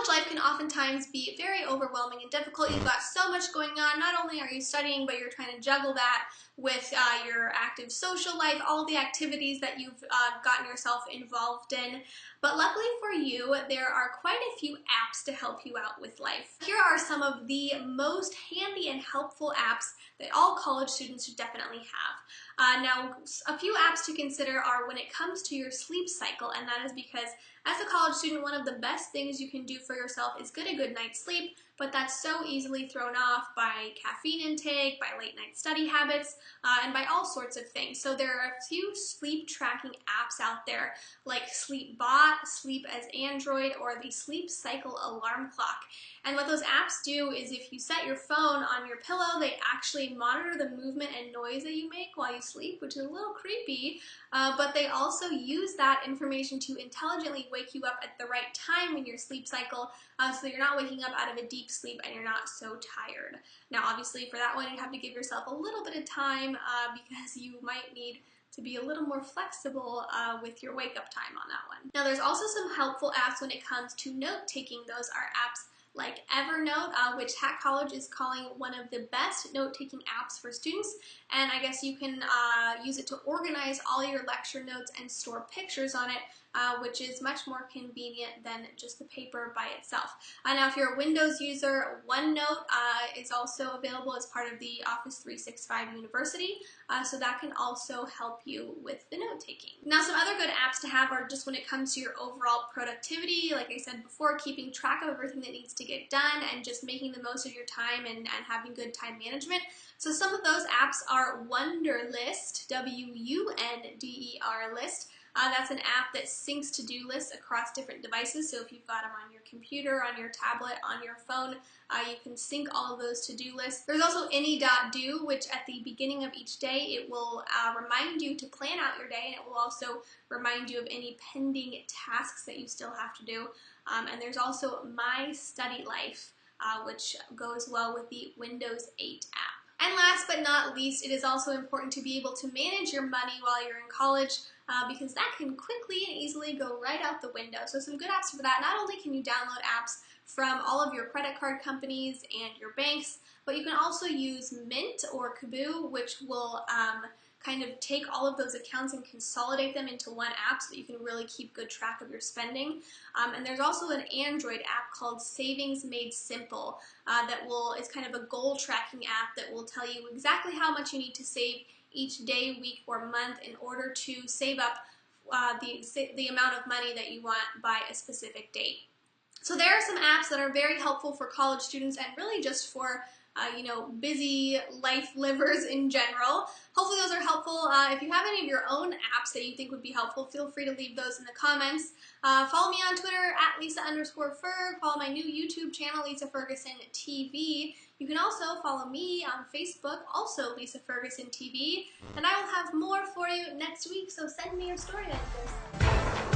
College life can oftentimes be very overwhelming and difficult. You've got so much going on. Not only are you studying, but you're trying to juggle that with your active social life, all the activities that you've gotten yourself involved in. But luckily for you, there are quite a few apps to help you out with life. Here are some of the most handy and helpful apps that all college students should definitely have. Now, a few apps to consider are when it comes to your sleep cycle, and that is because as a college student, one of the best things you can do for yourself is get a good night's sleep, but that's so easily thrown off by caffeine intake, by late night study habits, and by all sorts of things. So there are a few sleep tracking apps out there like SleepBot, Sleep as Android, or the Sleep Cycle Alarm Clock. And what those apps do is if you set your phone on your pillow, they actually monitor the movement and noise that you make while you sleep, which is a little creepy, but they also use that information to intelligently wake you up at the right time in your sleep cycle so that you're not waking up out of a deep sleep and you're not so tired. Now, obviously, for that one, you have to give yourself a little bit of time because you might need to be a little more flexible with your wake-up time on that one. Now, there's also some helpful apps when it comes to note-taking. Those are apps like Evernote, which Hack College is calling one of the best note-taking apps for students, and I guess you can use it to organize all your lecture notes and store pictures on it, which is much more convenient than just the paper by itself. Now, if you're a Windows user, OneNote is also available as part of the Office 365 University, so that can also help you with the note-taking. Now, some other good apps to have are just when it comes to your overall productivity, like I said before, keeping track of everything that needs to get done and just making the most of your time and having good time management. So some of those apps are Wunderlist, W-U-N-D-E-R list. That's an app that syncs to-do lists across different devices. So if you've got them on your computer, on your tablet, on your phone, you can sync all of those to-do lists. There's also any.do, which at the beginning of each day, it will remind you to plan out your day, and it will also remind you of any pending tasks that you still have to do. And there's also My Study Life, which goes well with the Windows 8 app. And last but not least, it is also important to be able to manage your money while you're in college because that can quickly and easily go right out the window. So some good apps for that. Not only can you download apps from all of your credit card companies and your banks, but you can also use Mint or Kaboo, which will kind of take all of those accounts and consolidate them into one app so that you can really keep good track of your spending. And there's also an Android app called Savings Made Simple is kind of a goal tracking app that will tell you exactly how much you need to save each day, week, or month in order to save up the amount of money that you want by a specific date. So there are some apps that are very helpful for college students and really just for busy life livers in general. Hopefully those are helpful. If you have any of your own apps that you think would be helpful, feel free to leave those in the comments. Follow me on Twitter at Lisa_Ferg. Follow my new YouTube channel, Lisa Ferguson TV. You can also follow me on Facebook, also Lisa Ferguson TV. And I will have more for you next week, so send me your story ideas.